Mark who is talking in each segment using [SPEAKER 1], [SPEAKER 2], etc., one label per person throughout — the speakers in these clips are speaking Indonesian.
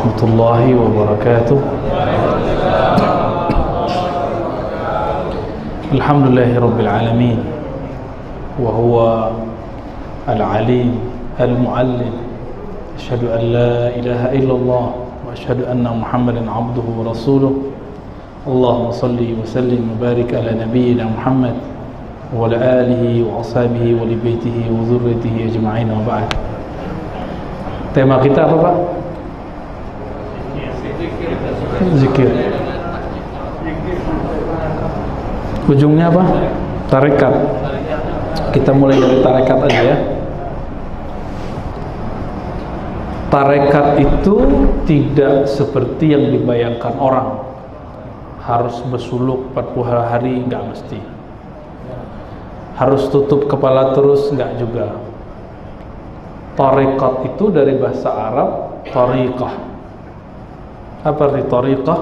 [SPEAKER 1] warahmatullahi wabarakatuh. Alhamdulillahirabbil alamin wa huwa al-alim al-muallim. Asyhadu an la ilaha illallah wa asyhadu anna Muhammadan abduhu wa rasuluh. Allahumma salli wa sallim wa barik ala nabiyyina Muhammad wa ala alihi wa ashabihi wa li baitihi wa dzurriyyatihi ajma'in wa ba'd. Tema kita apa, Pak? Zikir. Ujungnya apa? Tarekat. Kita mulai dari tarekat aja ya. Tarekat itu tidak seperti yang dibayangkan orang. Harus bersuluk 40 hari, enggak mesti. Harus tutup kepala terus, enggak juga. Tarekat itu dari bahasa Arab tariqah. Apa arti tariqah?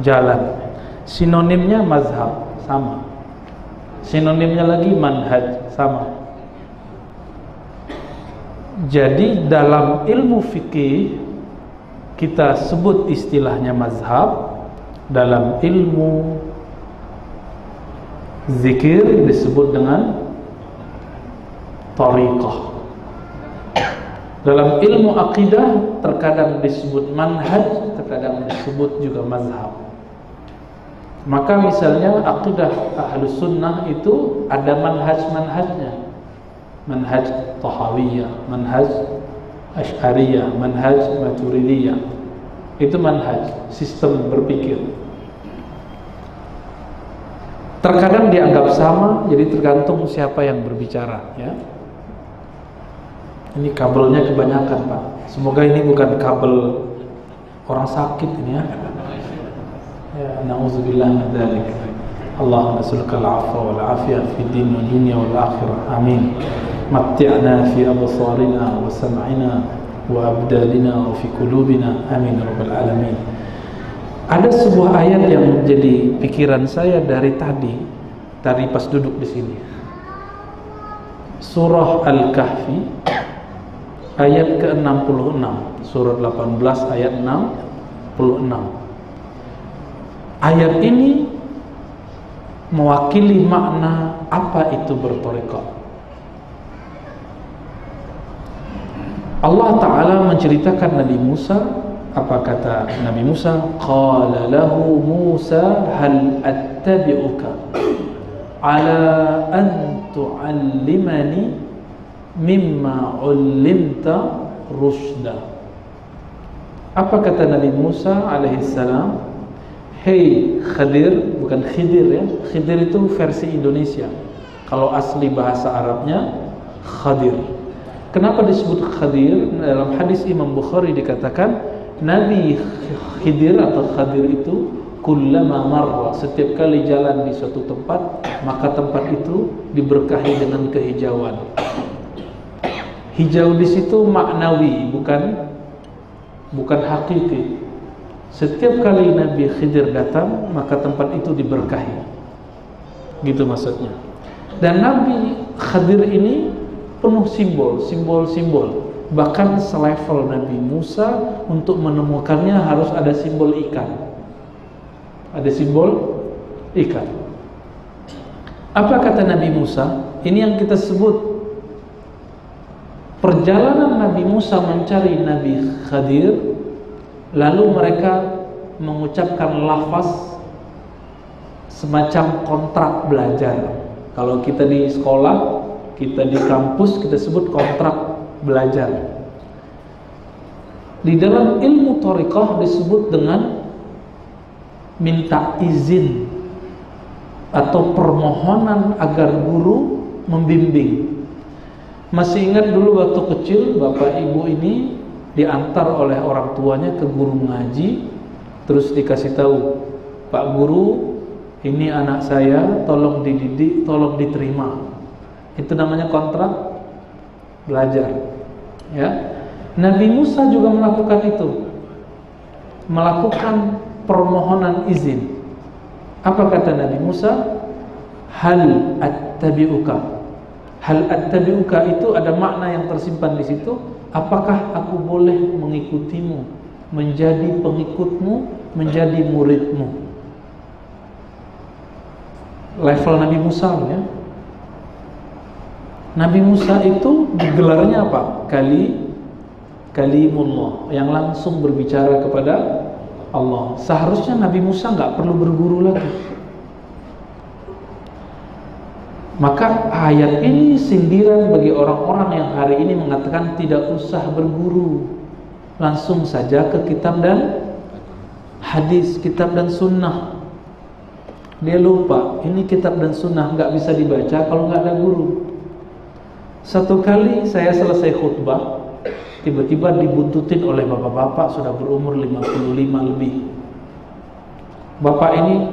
[SPEAKER 1] Jalan. Sinonimnya mazhab, sama. Sinonimnya lagi manhaj, sama. Jadi dalam ilmu fikih kita sebut istilahnya mazhab, dalam ilmu zikir disebut dengan tariqah. Dalam ilmu akidah terkadang disebut manhaj, terkadang disebut juga mazhab. Maka misalnya akidah Ahlus Sunnah itu ada manhaj-manhajnya. Manhaj Tahawiyah, manhaj Asy'ariyah, manhaj Maturidiyah. Itu manhaj, sistem berpikir. Terkadang dianggap sama, jadi tergantung siapa yang berbicara, ya. Ini kabelnya kebanyakan, Pak. Semoga ini bukan kabel orang sakit ini ya. Ya, na'udzubillah min dzalik. Allahumma nas'aluka al-'afwa wal 'afiyah fid din wad dunya wal akhirah. Amin. Matti'na fi absarina wa sam'ina wa abdalina wa fi qulubina. Amin ya rabbal alamin. Ada sebuah ayat yang menjadi pikiran saya dari tadi pas duduk di sini. Surah Al-Kahfi ayat ke-66, surat 18 ayat 66. Ayat ini mewakili makna apa itu bertarekat. Allah Ta'ala menceritakan Nabi Musa. Apa kata Nabi Musa? Qala lahu Musa hal attabi'uka ala an tu'allimani mimma 'ullimta rusyda. Apa kata Nabi Musa alaihissalam? Hei Khadir, bukan Khidir ya. Khidir itu versi Indonesia. Kalau asli bahasa Arabnya Khadir. Kenapa disebut Khadir? Dalam hadis Imam Bukhari dikatakan Nabi Khidir atau Khadir itu kullama marra, setiap kali jalan di suatu tempat, maka tempat itu diberkahi dengan kehijauan. Hijau di situ maknawi, bukan hakiki. Setiap kali Nabi Khidir datang, maka tempat itu diberkahi. Gitu maksudnya. Dan Nabi Khidir ini penuh simbol-simbol. Bahkan selevel Nabi Musa, untuk menemukannya harus ada simbol ikan. Ada simbol ikan. Apa kata Nabi Musa? Ini yang kita sebut perjalanan Nabi Musa mencari Nabi Khidir. Lalu mereka mengucapkan lafaz semacam kontrak belajar. Kalau kita di sekolah, kita di kampus, kita sebut kontrak belajar. Di dalam ilmu thariqah disebut dengan minta izin atau permohonan agar guru membimbing. Masih ingat dulu waktu kecil, bapak ibu ini diantar oleh orang tuanya ke guru mengaji, terus dikasih tahu, Pak Guru, ini anak saya, tolong dididik, tolong diterima. Itu namanya kontrak belajar. Ya, Nabi Musa juga melakukan itu, melakukan permohonan izin. Apa kata Nabi Musa? Hal attabi'uka. Hal attabi'uka itu ada makna yang tersimpan di situ. Apakah aku boleh mengikutimu? menjadi pengikutmu, menjadi muridmu. Level Nabi Musa ya. Nabi Musa itu gelarnya apa? Kalimullah, yang langsung berbicara kepada Allah. Seharusnya Nabi Musa nggak perlu berguru lagi. Maka ayat ini sindiran bagi orang-orang yang hari ini mengatakan tidak usah berguru, langsung saja ke kitab dan hadis, kitab dan sunnah. Dia lupa, ini kitab dan sunnah nggak bisa dibaca kalau nggak ada guru. Satu kali saya selesai khutbah, tiba-tiba dibuntutin oleh bapak-bapak sudah berumur 55 lebih. Bapak ini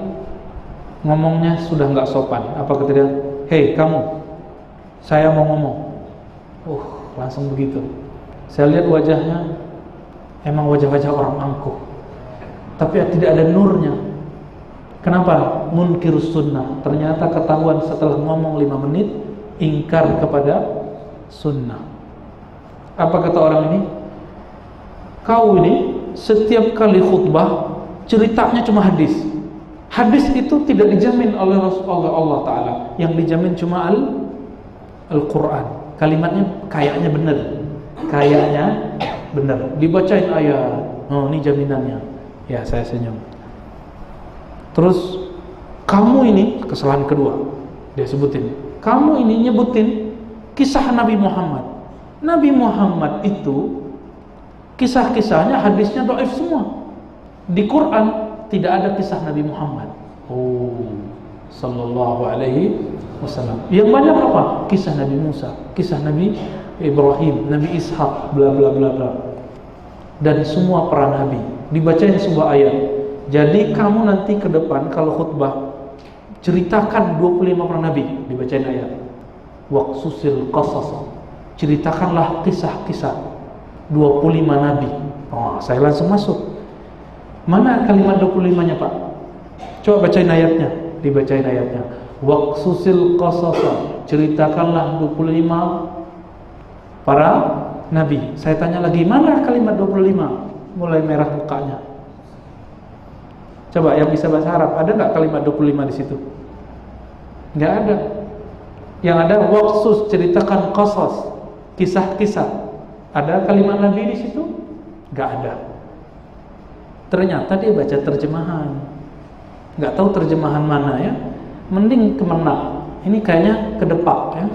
[SPEAKER 1] ngomongnya sudah nggak sopan. Apa kata dia? Hei kamu, saya mau ngomong. Langsung begitu. Saya lihat wajahnya, emang wajah-wajah orang angkuh, tapi tidak ada nurnya. Kenapa? Munkirus sunnah. Ternyata ketahuan setelah ngomong 5 menit, ingkar kepada sunnah. Apa kata orang ini? Kau ini setiap kali khutbah ceritanya cuma hadis. Hadis itu tidak dijamin oleh Rasulullah Allah Ta'ala. Yang dijamin cuma Al-Quran. Kalimatnya kayaknya benar. Kayaknya benar. Dibacain ayat. Oh, ini jaminannya. Ya, saya senyum. Terus kamu ini, kesalahan kedua dia sebutin. Kamu ini nyebutin kisah Nabi Muhammad. Nabi Muhammad itu kisah-kisahnya, hadisnya dhaif semua. Di Quran tidak ada kisah Nabi Muhammad. Sallallahu alaihi wasallam. Yang banyak apa? Kisah Nabi Musa, kisah Nabi Ibrahim, Nabi Ishak, bla bla bla bla. Dan semua para nabi. Dibacain sebuah ayat. Jadi kamu nanti ke depan kalau khutbah ceritakan 25 para nabi, dibacain ayat. Waqsusil qasas. Ceritakanlah kisah-kisah 25 nabi. Saya langsung masuk. Mana kalimat 25-nya, Pak? Coba bacain ayatnya. Dibacain ayatnya. Waqsusil qasas. Ceritakanlah 25 para nabi. Saya tanya lagi, mana kalimat 25? Mulai merah mukanya. Coba yang bisa bahasa Arab, ada nggak kalimat 25 di situ? Nggak ada. Yang ada waqsus, ceritakan qasas, kisah-kisah. Ada kalimat nabi di situ? Nggak ada. Ternyata dia baca terjemahan. Nggak tahu terjemahan mana ya. Mending kemenak. Ini kayaknya kedepak ya.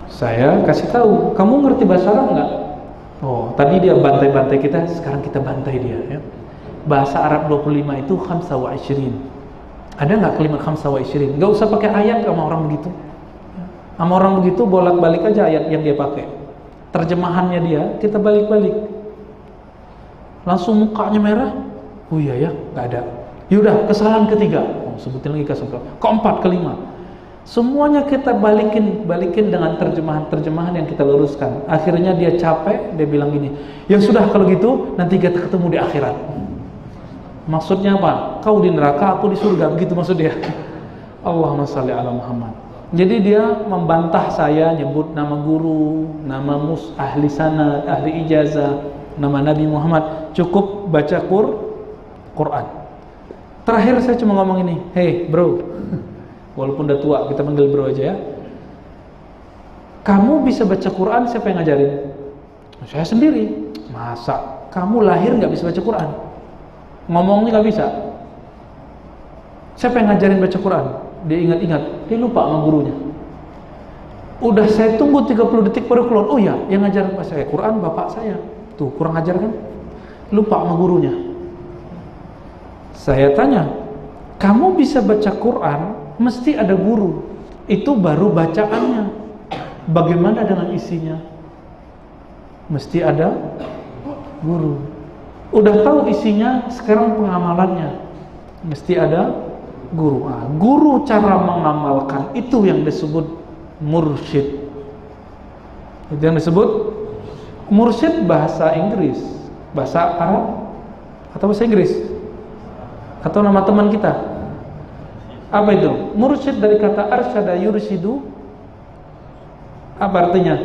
[SPEAKER 1] Saya kasih tahu, kamu ngerti bahasa Arab nggak? Tadi dia bantai-bantai kita, sekarang kita bantai dia ya. Bahasa Arab 25 itu khamsa wa ishrin. Ada nggak kalimat khamsa wa ishrin? Nggak usah pakai ayat sama orang begitu. Sama orang begitu bolak-balik aja ayat yang dia pakai. Terjemahannya dia kita balik-balik. Langsung mukanya merah. Oh iya ya, nggak ada. Yaudah, kesalahan ketiga. Sebutin lagi kesalahan. Keempat, kelima. Semuanya kita balikin dengan terjemahan yang kita luruskan. Akhirnya dia capek, dia bilang gini, ya sudah kalau gitu nanti kita ketemu di akhirat. Maksudnya apa? Kau di neraka, aku di surga, begitu maksudnya. Allahumma shalli ala Muhammad. Jadi dia membantah saya, nyebut nama guru, nama ahli sanad, ahli ijazah, nama Nabi Muhammad. Cukup baca Quran. Terakhir saya cuma ngomong ini, hey bro, walaupun udah tua, kita panggil bro aja ya. Kamu bisa baca Quran, siapa yang ngajarin? Saya sendiri. Masa? Kamu lahir nggak bisa baca Quran? Ngomongnya nggak bisa. Siapa yang ngajarin baca Quran? Dia ingat-ingat, dia lupa sama gurunya. Udah saya tunggu 30 detik baru keluar. Oh ya, yang ngajarin bahasa Quran bapak saya. Tuh, kurang ajar kan? Lupa sama gurunya. Saya tanya, kamu bisa baca Quran, mesti ada guru. Itu baru bacaannya. Bagaimana dengan isinya? Mesti ada guru. Udah tahu isinya, sekarang pengamalannya. Mesti ada guru. Guru cara mengamalkan itu yang disebut mursyid. Itu yang disebut mursyid bahasa Inggris, bahasa Arab atau bahasa Inggris? Atau nama teman kita? Apa itu? Mursyid dari kata arsyada yursyidu. Apa artinya?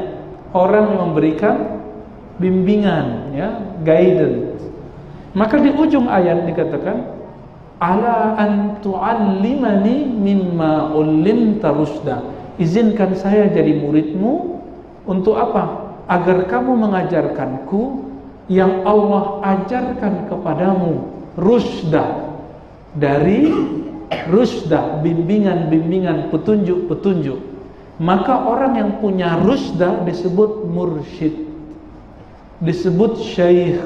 [SPEAKER 1] Orang yang memberikan bimbingan, ya, guidance. Maka di ujung ayat dikatakan, ala an tu'allimani mimma ullimta rusyda. Izinkan saya jadi muridmu untuk apa? Agar kamu mengajarkanku yang Allah ajarkan kepadamu, rusyda, dari rusyda, bimbingan-bimbingan, petunjuk-petunjuk. Maka orang yang punya rusyda disebut mursyid, disebut syekh,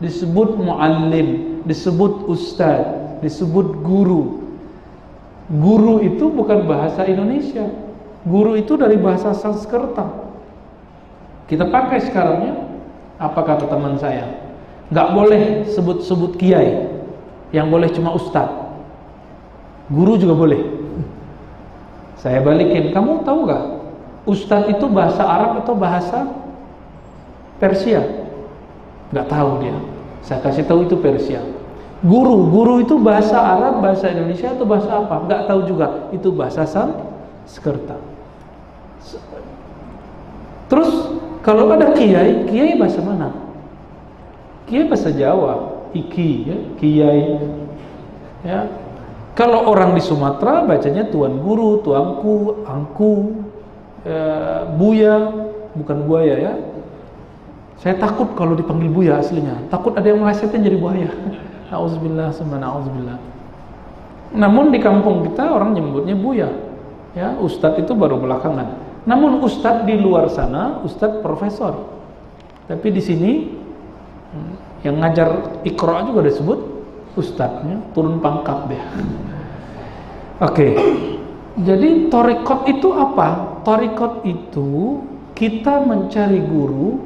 [SPEAKER 1] disebut muallim, disebut ustaz, disebut guru. Guru itu bukan bahasa Indonesia. Guru itu dari bahasa Sanskerta. Kita pakai sekarang, ya. Apa kata teman saya? Nggak boleh sebut-sebut kiai. Yang boleh cuma ustaz. Guru juga boleh. Saya balikin, kamu tahu nggak? Ustaz itu bahasa Arab atau bahasa Persia? Nggak tahu dia. Saya kasih tahu itu Persia. Guru itu bahasa Arab, bahasa Indonesia atau bahasa apa? Nggak tahu juga. Itu bahasa Sanskerta. Terus kalau ada kiai bahasa mana? Kiai bahasa Jawa, iki, ya, kiai. Ya. Kalau orang di Sumatera bacanya tuan guru, tuanku, angku, buya, bukan buaya, ya. Saya takut kalau dipanggil buya aslinya. Takut ada yang melesetin jadi buaya. Auzubillah, subhanallah. Namun di kampung kita orang nyebutnya buya. Ya, ustadz itu baru belakangan. Namun ustadz di luar sana, ustadz profesor. Tapi di sini yang ngajar Iqra juga disebut ustadznya, turun pangkat dia. Oke. Jadi thariqat itu apa? Thariqat itu kita mencari guru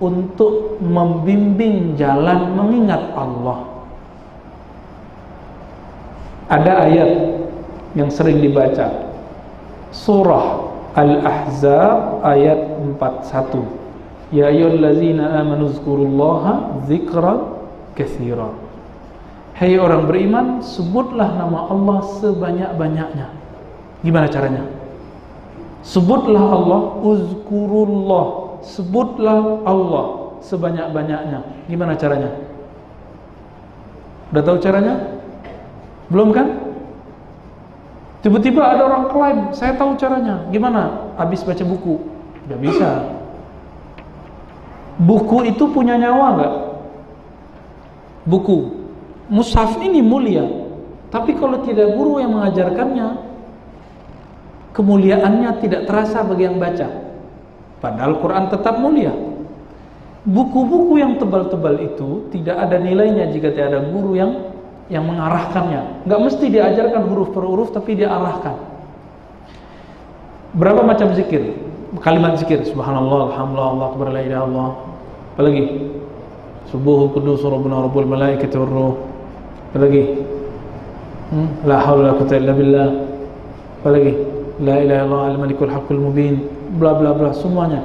[SPEAKER 1] untuk membimbing jalan mengingat Allah. Ada ayat yang sering dibaca, surah Al-Ahzab ayat 41. Ya ayyuhallazina amanu dzkurullaha dzikran katsiran. Hai orang beriman, sebutlah nama Allah sebanyak-banyaknya. Gimana caranya? Sebutlah Allah, uzkurullah, sebutlah Allah sebanyak-banyaknya. Gimana caranya? Udah tahu caranya? Belum kan? Tiba-tiba ada orang klaim, saya tahu caranya. Gimana? Habis baca buku. Gak bisa. Buku itu punya nyawa gak? Buku. Mushaf ini mulia. Tapi kalau tidak guru yang mengajarkannya, kemuliaannya tidak terasa bagi yang baca. Padahal Quran tetap mulia. Buku-buku yang tebal-tebal itu tidak ada nilainya jika tidak ada guru yang mengarahkannya. Nggak mesti diajarkan huruf per huruf, tapi dia arahkan. Berapa macam zikir? Kalimat zikir, subhanallah, alhamdulillah, Allah akbar, la ilaha illallah. Apalagi? Subuhul qudus rabbuna rabbul malaikati war ruh. Apalagi? La haula wala quwwata illa billah. Apalagi? La ilaha illallah al-malikul haqqul mubin. Bla bla bla, semuanya.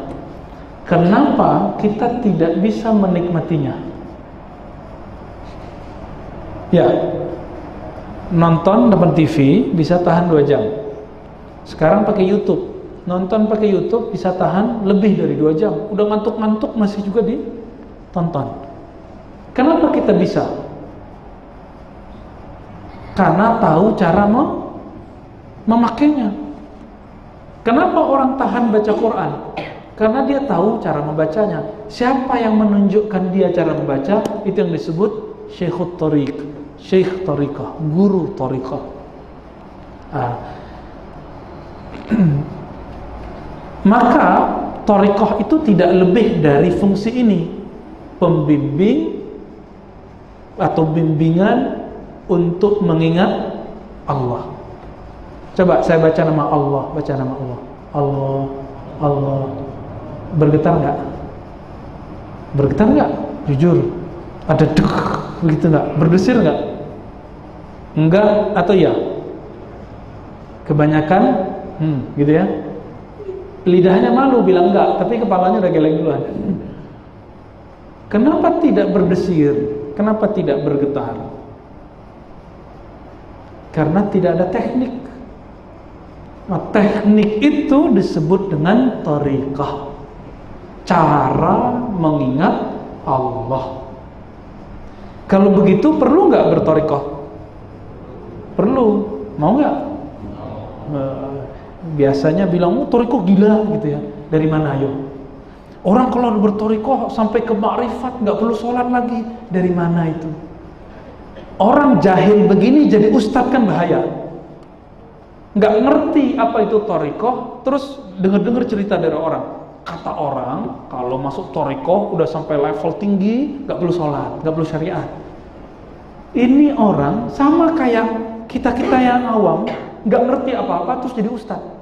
[SPEAKER 1] Kenapa kita tidak bisa menikmatinya? Ya, nonton depan TV bisa tahan 2 jam. Sekarang pakai YouTube, nonton pakai YouTube bisa tahan lebih dari 2 jam. Udah ngantuk-ngantuk masih juga ditonton. Kenapa kita bisa? Karena tahu cara memakainya. Kenapa orang tahan baca Quran? Karena dia tahu cara membacanya. Siapa yang menunjukkan dia cara membaca? Itu yang disebut Syekhut Thariq, Syekh Thariqah, guru Thariqah. Maka Thariqah itu tidak lebih dari fungsi ini, pembimbing atau bimbingan untuk mengingat Allah. Coba saya baca nama Allah, baca nama Allah. Allah, Allah. Bergetar nggak? Bergetar nggak? Jujur. Ada dek begitu nggak? Berdesir nggak? Enggak atau ya? Kebanyakan gitu ya. Lidahnya malu bilang enggak, tapi kepalanya udah geleng duluan. Kenapa tidak berdesir? Kenapa tidak bergetar? Karena tidak ada teknik. Nah, teknik itu disebut dengan thariqah. Cara mengingat Allah. Kalau begitu perlu nggak bertorikoh? Perlu. Mau nggak? Biasanya bilang, torikoh gila gitu ya. Dari mana ayo? Orang kalau bertorikoh sampai ke makrifat nggak perlu sholat lagi. Dari mana itu? Orang jahil begini jadi ustadz kan bahaya. Nggak ngerti apa itu torikoh, terus denger cerita dari orang. Kata orang, kalau masuk torikoh udah sampai level tinggi, nggak perlu sholat, nggak perlu syariat. Ini orang sama kayak kita yang awam, nggak ngerti apa-apa terus jadi ustadz.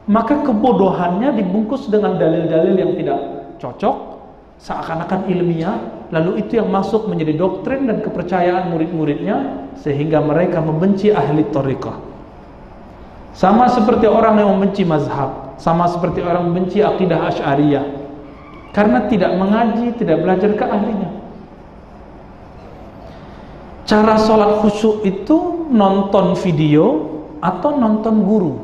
[SPEAKER 1] Maka kebodohannya dibungkus dengan dalil-dalil yang tidak cocok, seakan-akan ilmiah, lalu itu yang masuk menjadi doktrin dan kepercayaan murid-muridnya, sehingga mereka membenci ahli torikoh. Sama seperti orang yang membenci mazhab, sama seperti orang membenci akidah Asy'ariyah, karena tidak mengaji, tidak belajar ke ahlinya. Cara sholat khusyuk itu nonton video atau nonton guru.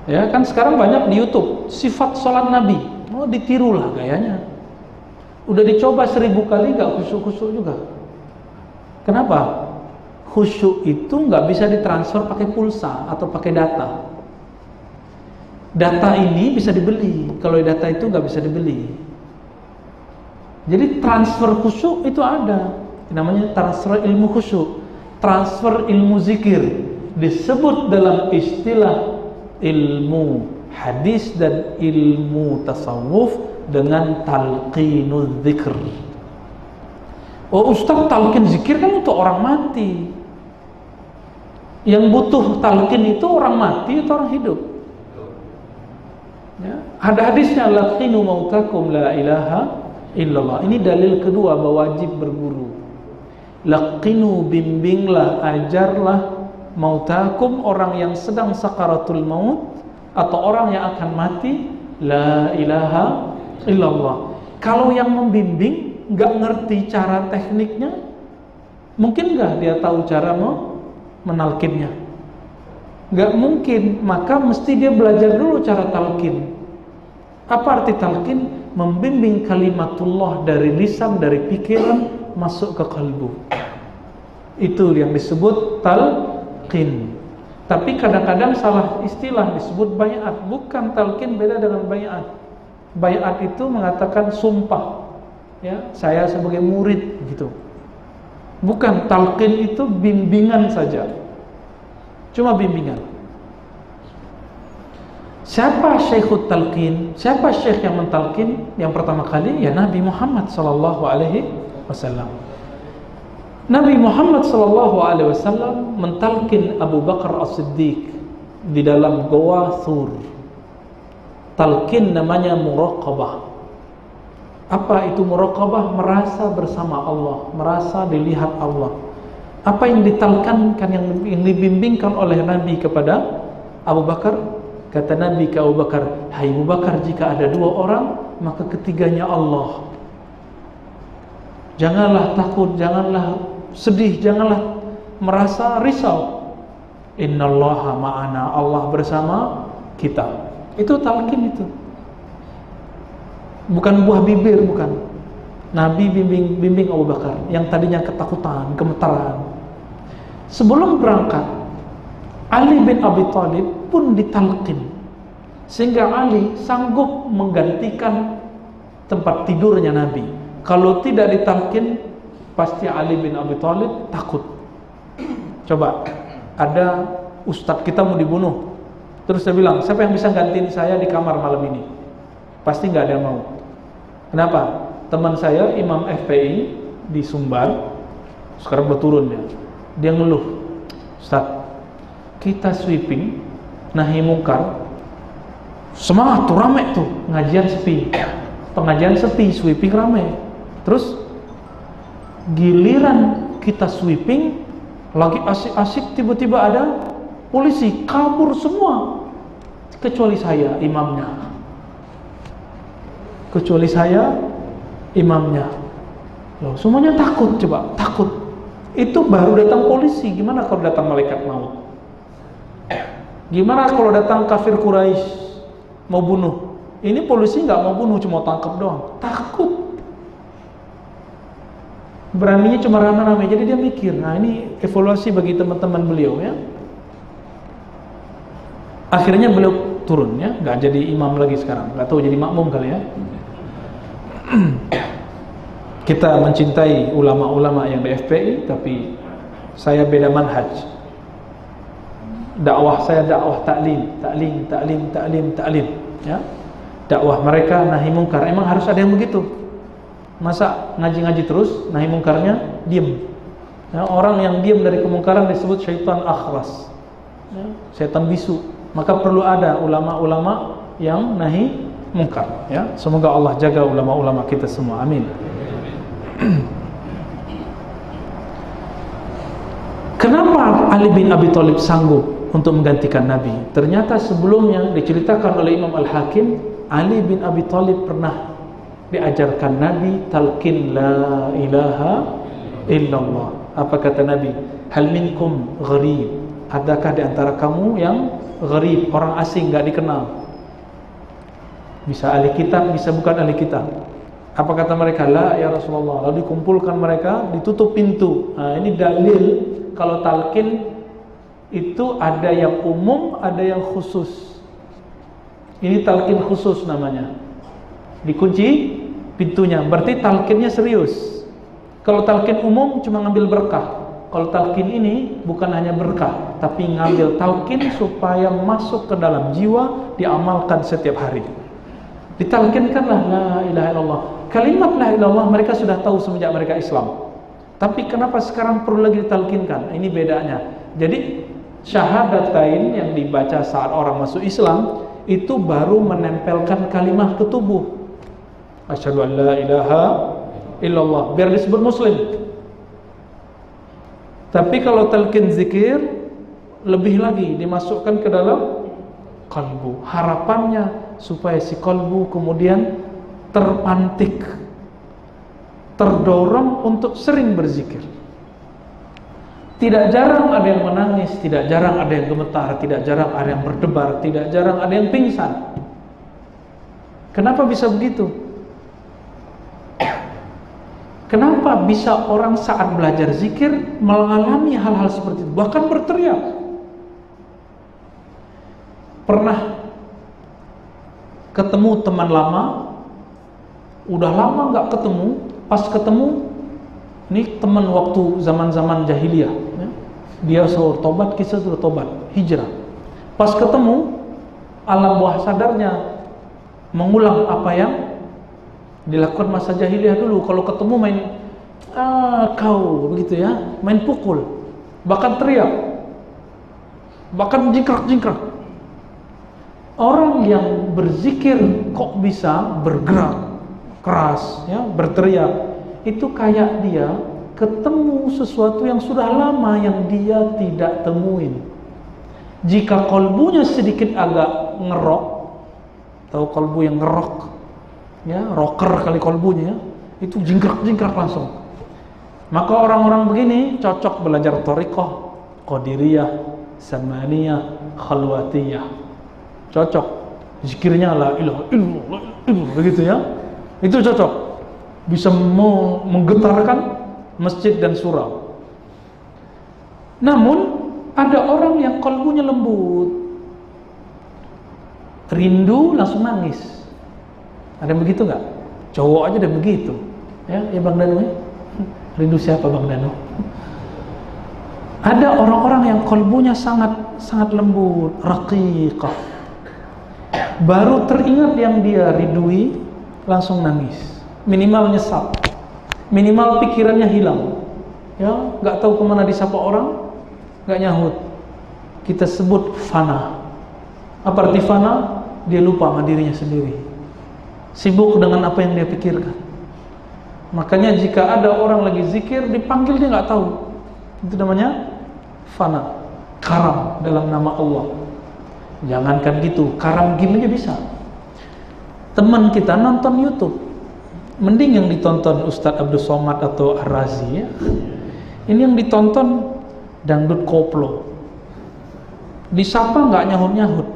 [SPEAKER 1] Ya kan sekarang banyak di YouTube sifat sholat Nabi, oh ditirulah gayanya. Udah dicoba 1000 kali gak khusyuk-khusyuk juga. Kenapa? Khusyuk itu nggak bisa ditransfer pakai pulsa atau pakai data. Data ini bisa dibeli, kalau data itu nggak bisa dibeli. Jadi transfer khusyuk itu ada, namanya transfer ilmu khusyuk, transfer ilmu zikir, disebut dalam istilah ilmu hadis dan ilmu tasawuf dengan talqinuz zikr. Oh Ustaz, talqin zikir kan untuk orang mati. Yang butuh talqin itu orang mati atau orang hidup? Ya. Ada hadisnya, laqinu mautakum la ilaha illallah. Ini dalil kedua bahwa wajib berguru. Laqinu, bimbinglah, ajarlah mautakum, orang yang sedang sakaratul maut atau orang yang akan mati, la ilaha illallah. Kalau yang membimbing nggak ngerti cara tekniknya, mungkin nggak dia tahu cara menalkinnya? Nggak mungkin. Maka mesti dia belajar dulu cara talqin. Apa arti talqin? Membimbing kalimatullah dari lisan, dari pikiran masuk ke kalbu. Itu yang disebut talqin. Tapi kadang-kadang salah istilah, disebut baiat. Bukan, talqin beda dengan baiat. Baiat itu mengatakan sumpah, ya, saya sebagai murid gitu. Bukan, talqin itu bimbingan saja, cuma bimbingan. Siapa syekhut talqin? Siapa syekh yang mentalqin? Yang pertama kali ya Nabi Muhammad sallallahu alaihi wasallam. Nabi Muhammad sallallahu alaihi wasallam mentalqin Abu Bakar As-Siddiq di dalam Goa Thur. Talqin namanya muraqabah. Apa itu muraqabah? Merasa bersama Allah, merasa dilihat Allah. Apa yang ditalkankan, yang dibimbingkan oleh Nabi kepada Abu Bakar? Kata Nabi ke Abu Bakar, hai Abu Bakar, jika ada 2 orang, maka ketiganya Allah. Janganlah takut, janganlah sedih, janganlah merasa risau. Innallaha ma'ana, Allah bersama kita. Itu talqin itu. Bukan buah bibir, bukan. Nabi bimbing Abu Bakar yang tadinya ketakutan, gemetaran. Sebelum berangkat, Ali bin Abi Thalib pun ditalqin, sehingga Ali sanggup menggantikan tempat tidurnya Nabi. Kalau tidak ditalqin, pasti Ali bin Abi Thalib takut. Coba, ada ustadz kita mau dibunuh, terus dia bilang, siapa yang bisa gantiin saya di kamar malam ini? Pasti nggak ada yang mau. Kenapa? Teman saya Imam FPI di Sumbar, sekarang udah turun ya, dia ngeluh, Ustaz, kita sweeping nahi mungkar, semangat tuh, rame tuh, ngajian sepi, pengajian sepi, sweeping rame. Terus giliran kita sweeping lagi asik-asik, tiba-tiba ada polisi, kabur semua, kecuali saya imamnya, kecuali saya imamnya. Loh, semuanya takut, coba takut. Itu baru datang polisi, gimana kalau datang malaikat maut? Gimana kalau datang kafir Quraisy mau bunuh? Ini polisi nggak mau bunuh, cuma tangkap doang. Takut. Beraninya cuma rame-rame. Jadi dia mikir. Nah, ini evaluasi bagi teman-teman beliau ya. Akhirnya beliau turun ya, nggak jadi imam lagi sekarang. Nggak tahu jadi makmum kali ya. Kita mencintai ulama-ulama yang di FPI, tapi saya beda manhaj. Dakwah saya dakwah taklim ya. Dakwah mereka nahi mungkar. Emang harus ada yang begitu. Masa ngaji-ngaji terus nahi mungkarnya diem ya, orang yang diem dari kemungkaran disebut syaitan akhras ya, syaitan bisu. Maka perlu ada ulama-ulama yang nahi mungkar ya. Semoga Allah jaga ulama-ulama kita semua, amin. Kenapa Ali bin Abi Thalib sanggup untuk menggantikan Nabi? Ternyata sebelumnya diceritakan oleh Imam Al-Hakim, Ali bin Abi Thalib pernah diajarkan Nabi talqin la ilaha illallah. Apa kata Nabi? Hal minkum gharib, adakah di antara kamu yang gharib, orang asing, gak dikenal? Bisa ahli kitab, bisa bukan ahli kitab. Apa kata mereka? La ya Rasulullah. Lalu dikumpulkan mereka, ditutup pintu. Nah, ini dalil kalau talqin itu ada yang umum, ada yang khusus. Ini talqin khusus namanya. Dikunci pintunya, berarti talqinnya serius. Kalau talqin umum cuma ngambil berkah. Kalau talqin ini bukan hanya berkah, tapi ngambil talqin supaya masuk ke dalam jiwa, diamalkan setiap hari. Ditalqinkanlah la ilaha illallah. Kalimat la ilaha illallah mereka sudah tahu semenjak mereka Islam. Tapi kenapa sekarang perlu lagi ditalqinkan? Ini bedanya. Jadi syahadatain yang dibaca saat orang masuk Islam itu baru menempelkan kalimat ke tubuh. Asyhadu an la ilaha illallah, biar disebut muslim. Tapi kalau talqin zikir lebih lagi dimasukkan ke dalam kalbu. Harapannya supaya si kalbu kemudian terpantik, terdorong untuk sering berzikir. Tidak jarang ada yang menangis, tidak jarang ada yang gemetar, tidak jarang ada yang berdebar, tidak jarang ada yang pingsan. Kenapa bisa begitu? Kenapa bisa orang saat belajar zikir mengalami hal-hal seperti itu, bahkan berteriak? Pernah ketemu teman lama, udah lama nggak ketemu, pas ketemu, ini teman waktu zaman-zaman jahiliyah ya. Dia suruh tobat, kisah suruh tobat, hijrah. Pas ketemu, alam bawah sadarnya mengulang apa yang dilakukan masa jahiliyah dulu. Kalau ketemu main kau begitu ya, main pukul, bahkan teriak, bahkan jingkrak-jingkrak. Orang yang berzikir kok bisa bergerak keras ya, berteriak, itu kayak dia ketemu sesuatu yang sudah lama yang dia tidak temuin. Jika kolbunya sedikit agak ngerok, tahu kolbu yang ngerok ya, rocker kali kolbunya, itu jingkrak-jingkrak langsung. Maka orang-orang begini cocok belajar thariqah, qadiriyah, samaniyah, khalwatiyah. Cocok. Zikirnya la ilaha illallah, begitu ya. Itu cocok. Bisa menggetarkan masjid dan surau. Namun ada orang yang kalbunya lembut, rindu langsung nangis. Ada yang begitu nggak? Cowok aja ada begitu. Ya Bang Danu ya? Rindu siapa Bang Danu? Ada orang-orang yang kalbunya sangat lembut, raqiqah. Baru teringat yang dia ridui langsung nangis. Minimal nyesal, minimal pikirannya hilang, ya nggak tahu kemana disapa orang, nggak nyahut. Kita sebut fana. Apa arti fana? Dia lupa sama dirinya sendiri, sibuk dengan apa yang dia pikirkan. Makanya jika ada orang lagi zikir dipanggil dia nggak tahu, itu namanya fana, karam dalam nama Allah. Jangankan gitu, karam gini aja bisa. Teman kita nonton YouTube, mending yang ditonton Ustadz Abdul Somad atau Ar-Razi ya. Ini yang ditonton dangdut koplo. Disapa nggak nyahut-nyahut.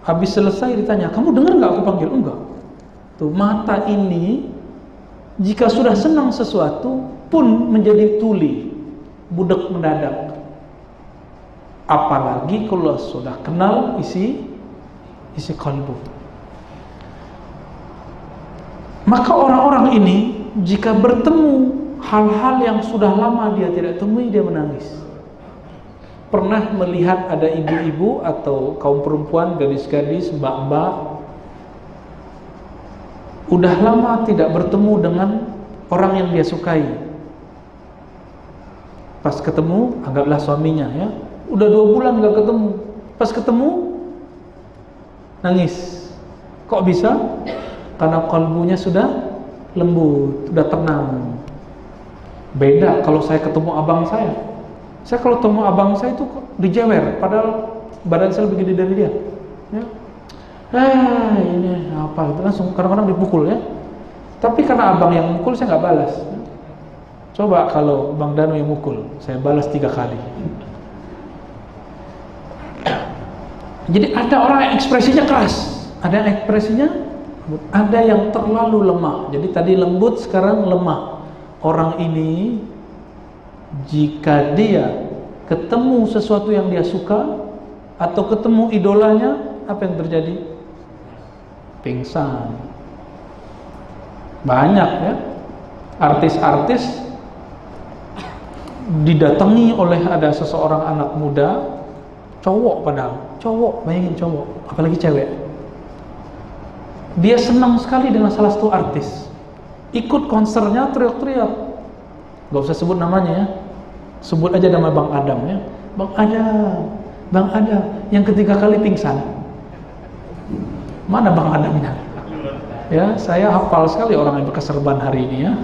[SPEAKER 1] Habis selesai ditanya, kamu dengar nggak aku panggil? Enggak. Tuh, mata ini jika sudah senang sesuatu pun menjadi tuli, budak mendadak. Apalagi kalau sudah kenal isi kalbu. Maka orang-orang ini jika bertemu hal-hal yang sudah lama dia tidak temui, dia menangis. Pernah melihat ada ibu-ibu atau kaum perempuan, gadis-gadis, mbak-mbak, udah lama tidak bertemu dengan orang yang dia sukai. Pas ketemu, anggaplah suaminya ya, udah 2 bulan gak ketemu. Pas ketemu, nangis. Kok bisa? Karena kalbunya sudah lembut, sudah tenang. Beda kalau saya ketemu abang saya. Saya kalau ketemu abang saya itu dijewer, padahal badan saya lebih gede dari dia. Ya. Ini apa? Itu langsung kadang-kadang dipukul ya. Tapi karena abang yang mukul, saya nggak balas. Coba kalau Bang Danu yang mukul, saya balas 3 kali. Jadi ada orang yang ekspresinya keras, ada yang ekspresinya lembut, ada yang terlalu lemah. Jadi tadi lembut, sekarang lemah. Orang ini jika dia ketemu sesuatu yang dia suka atau ketemu idolanya, apa yang terjadi? Pingsan. Banyak ya artis-artis didatangi oleh ada seseorang anak muda, cowok padahal, cowok, bayangin cowok, apalagi cewek. Dia senang sekali dengan salah satu artis, ikut konsernya, teriak-teriak. Gak usah sebut namanya ya, sebut aja nama Bang Adam ya. Bang Adam yang ketiga kali pingsan. Mana Bang Adamnya? Ya, saya hafal sekali orang yang berkeserban hari ini ya.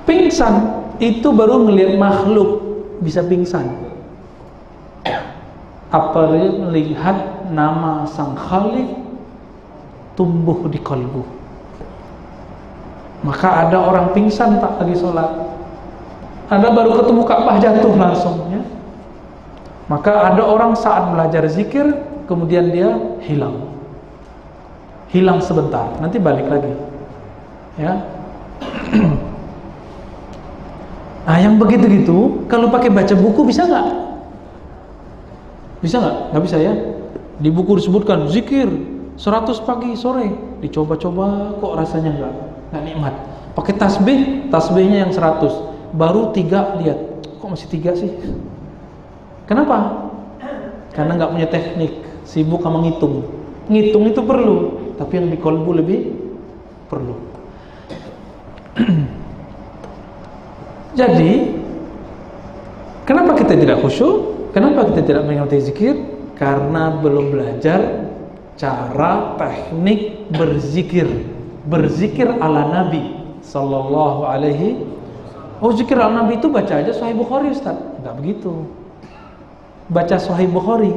[SPEAKER 1] Pingsan itu baru melihat makhluk bisa pingsan. Apalagi melihat nama Sang Khalik tumbuh di kalbu. Maka ada orang pingsan tak lagi sholat, ada baru ketemu Ka'bah jatuh langsung ya. Maka ada orang saat belajar zikir kemudian dia hilang sebentar, nanti balik lagi ya. Nah yang begitu-gitu kalau pakai baca buku bisa nggak? Bisa nggak? Nggak bisa ya. Di buku disebutkan zikir 100 pagi sore, dicoba-coba kok rasanya nggak nikmat. Pakai tasbihnya yang 100, baru 3 lihat, kok masih 3 sih? Kenapa? Karena nggak punya teknik, sibuk sama ngitung. Ngitung itu perlu, tapi yang di kolbu lebih perlu. Jadi, kenapa kita tidak khusyuk? Kenapa kita tidak mengerti zikir? Karena belum belajar cara teknik berzikir. Berzikir ala Nabi sallallahu alaihi. Oh, zikir ala Nabi itu baca aja Sahih Bukhari, Ustaz. Enggak begitu. Baca Sahih Bukhari,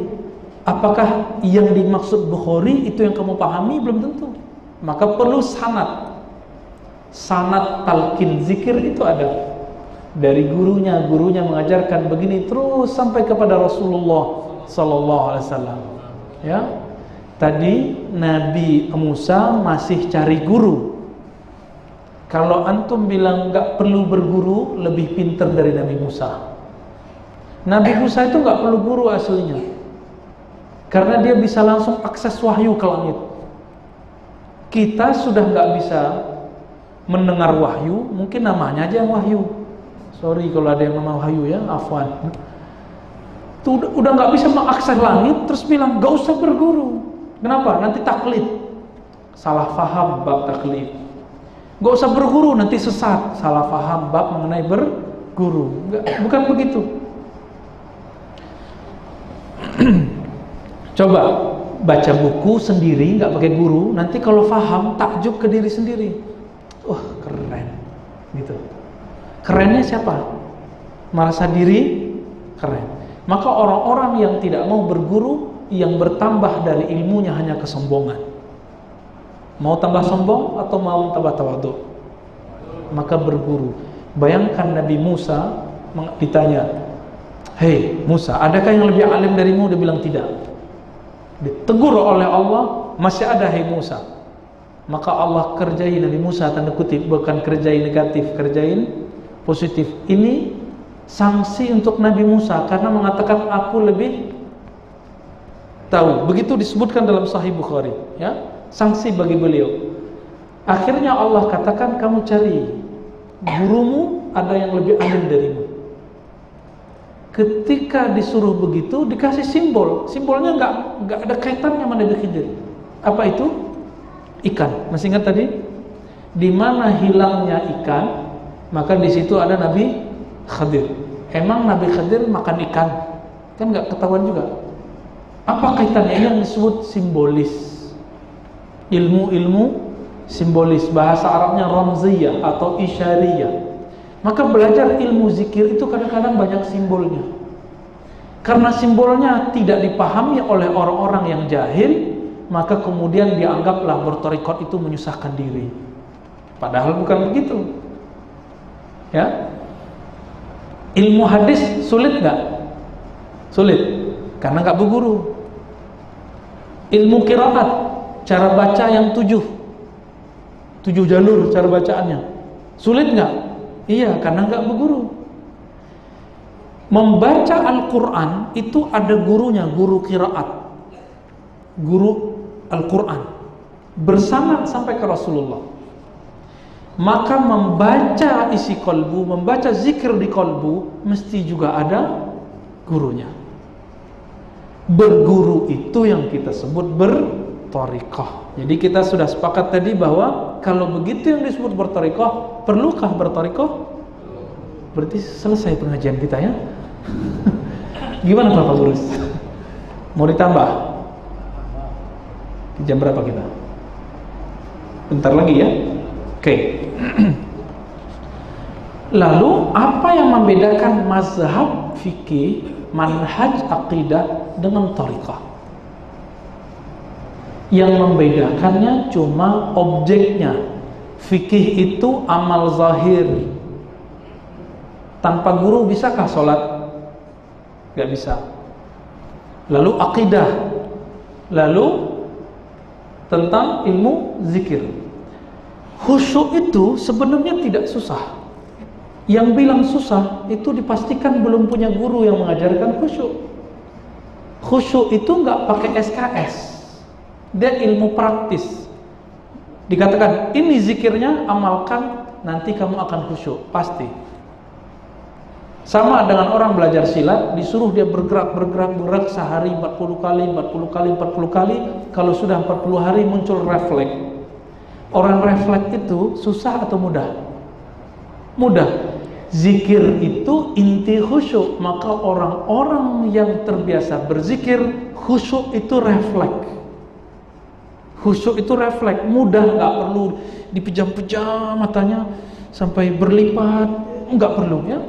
[SPEAKER 1] apakah yang dimaksud Bukhari itu yang kamu pahami? Belum tentu. Maka perlu sanad. Sanad talqin zikir itu ada dari gurunya mengajarkan begini terus sampai kepada Rasulullah sallallahu alaihi wasallam. Ya. Tadi Nabi Musa masih cari guru. Kalau antum bilang enggak perlu berguru, lebih pintar dari Nabi Musa. Nabi Musa itu enggak perlu guru aslinya. Karena dia bisa langsung akses wahyu ke langit. Kita sudah enggak bisa mendengar wahyu, mungkin namanya aja yang wahyu. Sorry kalau ada yang nama wahyu ya, afwan. Tuh udah nggak bisa mengakses langit, terus bilang nggak usah berguru. Kenapa? Nanti taklid, salah faham bab taklid. Nggak usah berguru, nanti sesat, salah faham bab mengenai berguru. Bukan begitu. Coba baca buku sendiri, nggak pakai guru. Nanti kalau faham, takjub ke diri sendiri. Keren, gitu. Kerennya siapa? Merasa diri keren. Maka orang-orang yang tidak mau berguru, yang bertambah dari ilmunya hanya kesombongan. Mau tambah sombong atau mau tambah tawadhu? Maka berguru. Bayangkan Nabi Musa ditanya, "Hei Musa, adakah yang lebih alim darimu?" Dia bilang tidak. Ditegur oleh Allah, masih ada hai Musa. Maka Allah kerjai Nabi Musa, tanda kutip, bukan kerjain negatif, kerjain positif. Ini sanksi untuk Nabi Musa karena mengatakan aku lebih tahu. Begitu disebutkan dalam Sahih Bukhari, ya. Sanksi bagi beliau. Akhirnya Allah katakan kamu cari gurumu, ada yang lebih alim darimu. Ketika disuruh begitu, dikasih simbol. Simbolnya nggak ada kaitannya sama Nabi Khidir. Apa itu? Ikan. Masih ingat tadi? Di mana hilangnya ikan, maka di situ ada Nabi Khidir. Emang Nabi Khidir makan ikan? Kan nggak ketahuan juga. Apa kaitannya? Yang disebut simbolis. Ilmu-ilmu simbolis, bahasa Arabnya ramziyah atau isyariyah. Maka belajar ilmu zikir itu kadang-kadang banyak simbolnya. Karena simbolnya tidak dipahami oleh orang-orang yang jahil, maka kemudian dianggaplah bertorikot itu menyusahkan diri. Padahal bukan begitu. Ya. Ilmu hadis sulit nggak? Sulit, karena nggak berguru. Ilmu qiraat, cara baca yang 7 jalur cara bacaannya, sulit nggak? Iya, karena nggak berguru. Membaca Al-Quran itu ada gurunya, guru qiraat, guru Al-Quran bersama sampai ke Rasulullah. Maka membaca isi kolbu, membaca zikir di kolbu, mesti juga ada gurunya. Berguru itu yang kita sebut berthariqah. Jadi kita sudah sepakat tadi bahwa kalau begitu yang disebut berthariqah, perlukah berthariqah? Berarti selesai pengajian kita, ya. Gimana Bapak Gurus? Mau ditambah? Jam berapa kita? Bentar lagi, ya. Oke. Lalu apa yang membedakan mazhab fikih, manhaj aqidah dengan thariqah? Yang membedakannya cuma objeknya. Fikih itu amal zahir. Tanpa guru bisakah sholat? Gak bisa. Lalu aqidah. Lalu tentang ilmu zikir. Khusyuk itu sebenarnya tidak susah. Yang bilang susah itu dipastikan belum punya guru yang mengajarkan khusyuk. Khusyuk itu nggak pakai SKS. Dia ilmu praktis. Dikatakan ini zikirnya, amalkan, nanti kamu akan khusyuk, pasti. Sama dengan orang belajar silat, disuruh dia bergerak sehari 40 kali. Kalau sudah 40 hari muncul refleks. Orang refleks itu susah atau mudah? Mudah. Zikir itu inti khusyuk. Maka orang-orang yang terbiasa berzikir, khusyuk itu refleks. Khusyuk itu refleks, mudah, nggak perlu dipejam-pejam matanya sampai berlipat, nggak perlu, ya.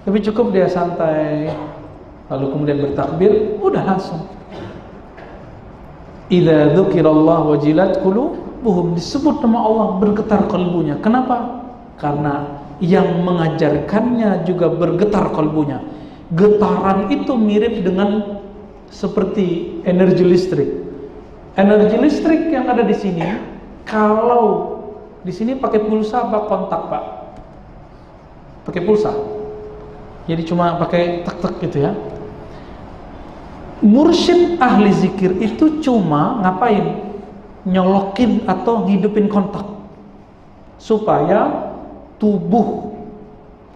[SPEAKER 1] Tapi cukup dia santai, lalu kemudian bertakbir, udah langsung. Idza dzukirallah wajilat qulubuhum, disebut nama Allah bergetar kalbunya. Kenapa? Karena yang mengajarkannya juga bergetar kalbunya. Getaran itu mirip dengan seperti energi listrik. Energi listrik yang ada di sini, kalau di sini pakai pulsa apa kontak, Pak? Pakai pulsa. Jadi cuma pakai tek-tek gitu, ya. Mursyid ahli zikir itu cuma ngapain? Nyolokin atau hidupin kontak supaya tubuh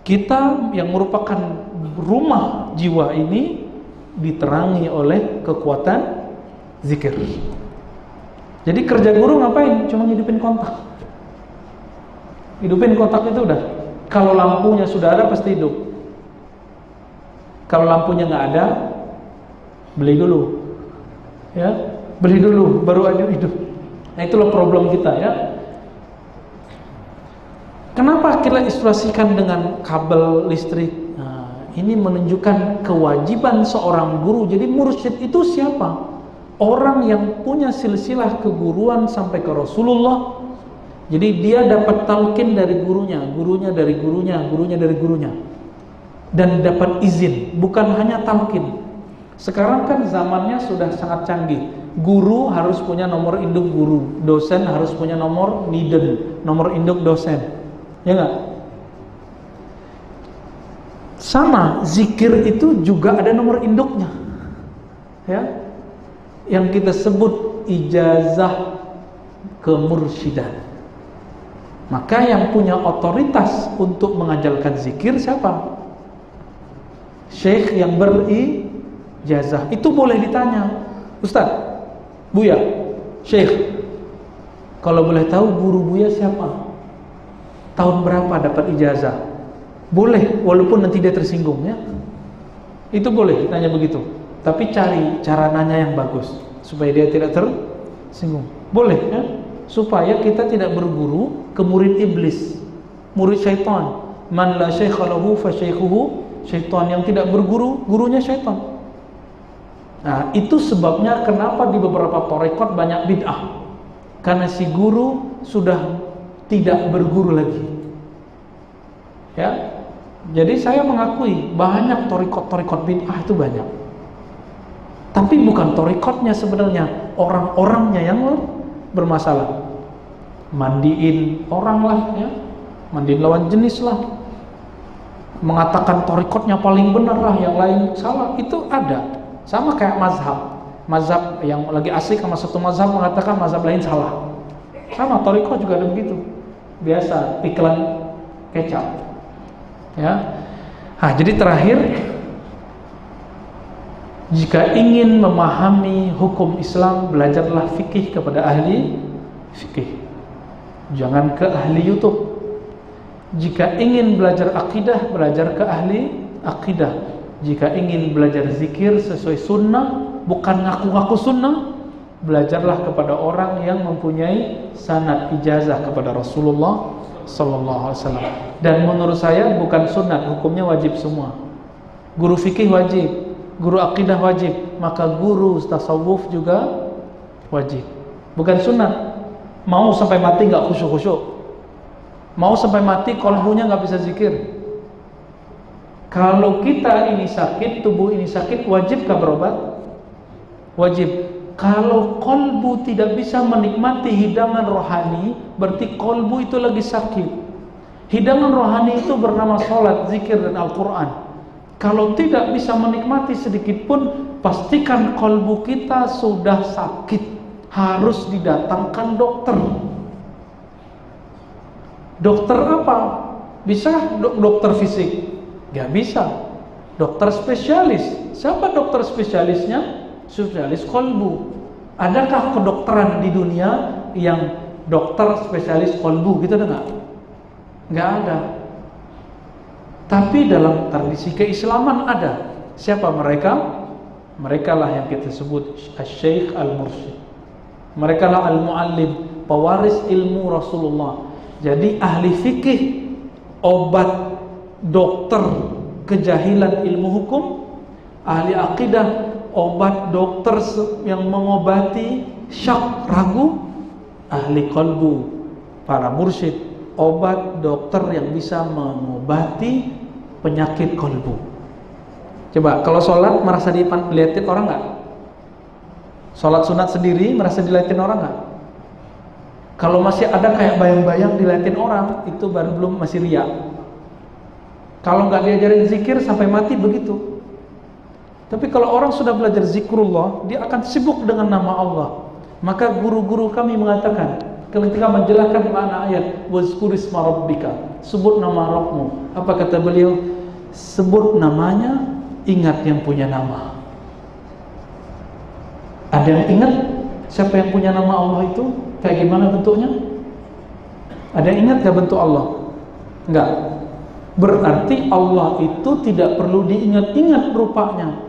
[SPEAKER 1] kita yang merupakan rumah jiwa ini diterangi oleh kekuatan zikir. Jadi kerja guru ngapain? Cuma hidupin kontak. Hidupin kontak itu udah. Kalau lampunya sudah ada pasti hidup. Kalau lampunya nggak ada, beli dulu, ya, beli dulu baru aja hidup. Nah itulah problem kita, ya. Kenapa kita ilustrasikan dengan kabel listrik? Nah, ini menunjukkan kewajiban seorang guru. Jadi mursyid itu siapa? Orang yang punya silsilah keguruan sampai ke Rasulullah. Jadi dia dapat talqin dari gurunya, gurunya dari gurunya, gurunya dari gurunya. Dan dapat izin, bukan hanya talqin. Sekarang kan zamannya sudah sangat canggih. Guru harus punya nomor induk guru, dosen harus punya nomor NIDEN, nomor induk dosen. Ya enggak? Sama, zikir itu juga ada nomor induknya. Ya. Yang kita sebut ijazah kemursyidhan. Maka yang punya otoritas untuk mengajarkan zikir siapa? Syekh yang berijazah. Itu boleh ditanya, Ustaz, Buya, Syekh, kalau boleh tahu guru Buya siapa? Tahun berapa dapat ijazah? Boleh, walaupun nanti dia tersinggung ya. Itu boleh tanya begitu. Tapi cari cara nanya yang bagus supaya dia tidak tersinggung. Boleh ya? Supaya kita tidak berguru ke murid iblis, murid syaitan. Man la syaikha lahu fa syaikhuhu syaitan. Yang tidak berguru, gurunya syaitan. Nah, itu sebabnya kenapa di beberapa tarekat banyak bid'ah. Karena si guru sudah tidak berguru lagi. Ya. Jadi saya mengakui banyak tarekat bid'ah itu banyak. Tapi bukan tarekatnya sebenarnya, orang-orangnya yang bermasalah. Mandiin orang lah ya. Mandiin lawan jenis lah. Mengatakan tarekatnya paling benar lah, yang lain salah, itu ada. Sama kayak mazhab yang lagi asik sama satu mazhab mengatakan mazhab lain salah. Sama, tarekat juga ada begitu. Biasa iklan kecap. Ya. Nah, jadi terakhir, jika ingin memahami hukum Islam, belajarlah fikih kepada ahli fikih. Jangan ke ahli YouTube. Jika ingin belajar akidah, belajar ke ahli akidah. Jika ingin belajar zikir sesuai sunnah, bukan ngaku-ngaku sunnah, belajarlah kepada orang yang mempunyai sanad ijazah kepada Rasulullah sallallahu alaihi wasallam. Dan menurut saya bukan sunat, hukumnya wajib semua. Guru fikih wajib, guru akidah wajib, maka guru tasawuf juga wajib. Bukan sunat. Mau sampai mati nggak khusyuk-khusyuk, mau sampai mati kolbunya nggak bisa zikir. Kalau kita ini sakit, tubuh ini sakit, wajibkah berobat? Wajib. Kalau kolbu tidak bisa menikmati hidangan rohani, berarti kolbu itu lagi sakit. Hidangan rohani itu bernama sholat, zikir, dan Al-Quran. Kalau tidak bisa menikmati sedikit pun, pastikan kolbu kita sudah sakit. Harus didatangkan dokter. Dokter apa? Bisa dokter fisik? Gak bisa. Dokter spesialis. Siapa dokter spesialisnya? Spesialis kolbu. Adakah kedokteran di dunia yang dokter spesialis kolbu? Gitu ada nggak? Nggak ada. Tapi dalam tradisi keislaman ada. Siapa mereka? Mereka lah yang kita sebut Asy-Syaikh Al-Mursyid. Mereka lah Al-Muallim, pewaris ilmu Rasulullah. Jadi ahli fikih, obat dokter kejahilan ilmu hukum. Ahli akidah, obat dokter yang mengobati syak, ragu. Ahli kolbu, para mursyid, obat dokter yang bisa mengobati penyakit kolbu. Coba kalau sholat merasa dilihatin orang nggak? Sholat sunat sendiri merasa dilihatin orang nggak? Kalau masih ada kayak bayang-bayang dilihatin orang, itu baru belum, masih riya. Kalau nggak diajarin zikir sampai mati begitu. Tapi kalau orang sudah belajar zikrullah, dia akan sibuk dengan nama Allah. Maka guru-guru kami mengatakan, ketika menjelaskan makna ayat wazkurisma rabbika, sebut nama Rabbmu. Apa kata beliau? Sebut namanya, ingat yang punya nama. Ada yang ingat siapa yang punya nama Allah itu? Kayak gimana bentuknya? Ada yang ingat gak bentuk Allah? Enggak. Berarti Allah itu tidak perlu diingat-ingat rupanya.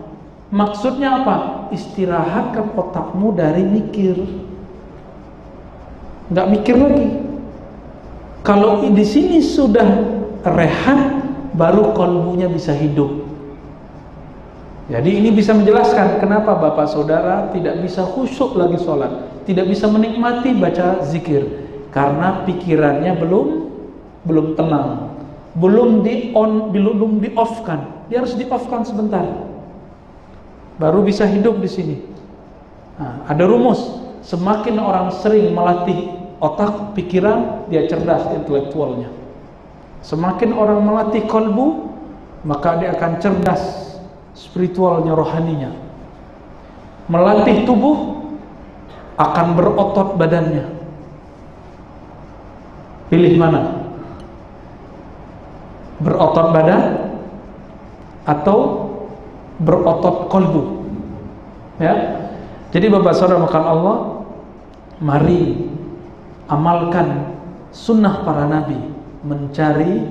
[SPEAKER 1] Maksudnya apa? Istirahatkan otakmu dari mikir. Nggak mikir lagi. Kalau di sini sudah rehat, baru kolbunya bisa hidup. Jadi ini bisa menjelaskan kenapa bapak saudara tidak bisa khusyuk lagi sholat, tidak bisa menikmati baca zikir, karena pikirannya belum tenang, belum di off kan. Dia harus di off kan sebentar. baru bisa hidup di sini. Nah, ada rumus, semakin orang sering melatih otak, pikiran, dia cerdas intelektualnya. Semakin orang melatih kalbu, maka dia akan cerdas spiritualnya, rohaninya. Melatih tubuh, akan berotot badannya. Pilih mana? Berotot badan atau berotot kalbu? Ya. Jadi Bapak Saudara makan Allah, mari amalkan sunnah para nabi, mencari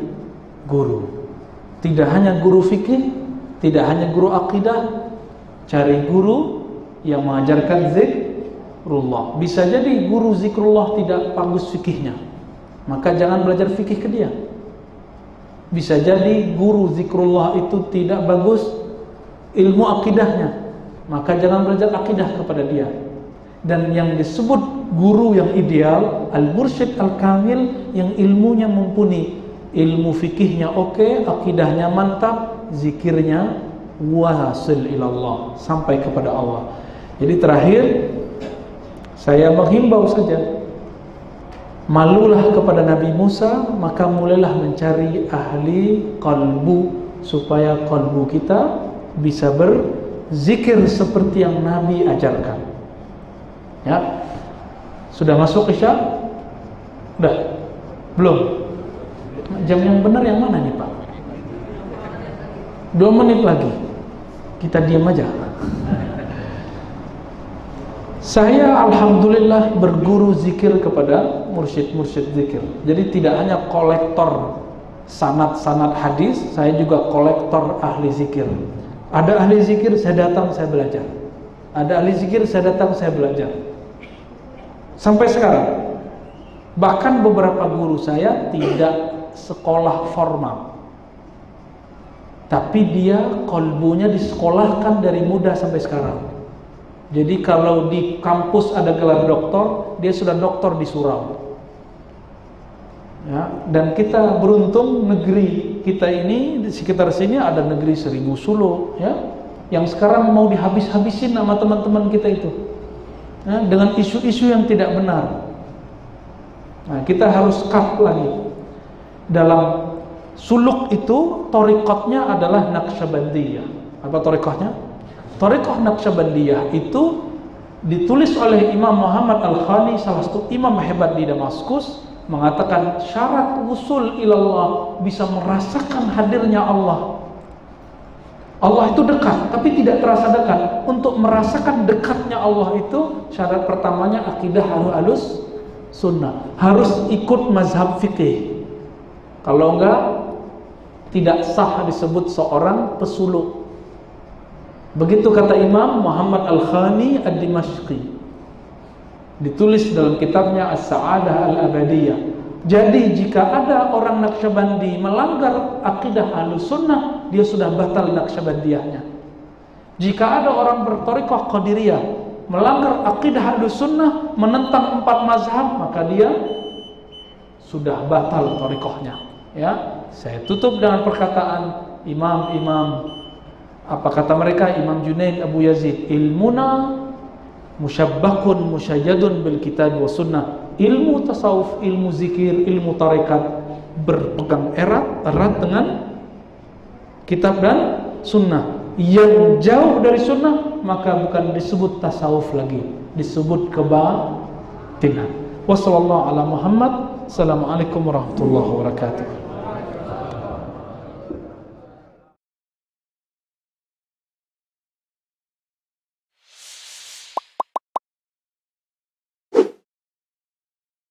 [SPEAKER 1] guru. Tidak hanya guru fikih, tidak hanya guru akidah, cari guru yang mengajarkan zikrullah. Bisa jadi guru zikrullah tidak bagus fikihnya, maka jangan belajar fikih ke dia. Bisa jadi guru zikrullah itu tidak bagus ilmu akidahnya, maka jangan belajar akidah kepada dia. Dan yang disebut guru yang ideal, al-mursyid al-kamil, yang ilmunya mumpuni, ilmu fikihnya oke, akidahnya mantap, zikirnya wasil ilallah, sampai kepada Allah. Jadi terakhir saya menghimbau saja, malulah kepada Nabi Musa, maka mulailah mencari ahli kalbu, supaya kalbu kita bisa berzikir seperti yang Nabi ajarkan. Ya, sudah masuk Isya? Udah? Belum? Jam yang benar yang mana nih Pak? 2 menit lagi. Kita diam aja. Saya alhamdulillah berguru zikir kepada mursyid-mursyid zikir. Jadi tidak hanya kolektor sanad-sanad hadis, saya juga kolektor ahli zikir. Ada ahli zikir, saya datang, saya belajar. Ada ahli zikir, saya datang, saya belajar. Sampai sekarang. Bahkan beberapa guru saya tidak sekolah formal, tapi dia kolbunya disekolahkan dari muda sampai sekarang. Jadi kalau di kampus ada gelar doktor, dia sudah doktor di surau. Ya, dan kita beruntung, negeri kita ini di sekitar sini ada negeri Seribu Sulu, ya, yang sekarang mau dihabis-habisin sama teman-teman kita itu, ya, dengan isu-isu yang tidak benar. Nah, kita harus cut lagi. Dalam suluk itu torikotnya adalah Naqsyabandiyah. Apa torikotnya? Torikoh Naqsyabandiyah itu ditulis oleh Imam Muhammad Al-Khani, salah satu imam hebat di Damaskus, mengatakan syarat wusul ilallah, bisa merasakan hadirnya Allah. Allah itu dekat, tapi tidak terasa dekat. Untuk merasakan dekatnya Allah itu, syarat pertamanya akidah halus sunnah, harus ikut mazhab fikih. Kalau enggak, tidak sah disebut seorang pesuluk. Begitu kata Imam Muhammad Al-Khani Ad-Dimashqi, ditulis dalam kitabnya As-Sa'adah Al-Abadiyah. Jadi jika ada orang Naqsyabandi melanggar akidah Ahlussunnah, dia sudah batal Naqsyabandiyahnya. Jika ada orang berthariqah Qadiriyah melanggar akidah Ahlussunnah, menentang 4 mazhab, maka dia sudah batal thariqahnya. Ya, saya tutup dengan perkataan imam-imam, apa kata mereka, Imam Junaid Abu Yazid, ilmuna musyabbakun musyayyadun bil kitab wa sunnah. Ilmu tasawuf, ilmu zikir, ilmu tarekat berpegang erat dengan kitab dan sunnah. Yang jauh dari sunnah, maka bukan disebut tasawuf lagi, disebut kebatinan. Wassallallahu ala Muhammad. Assalamualaikum warahmatullahi wabarakatuh.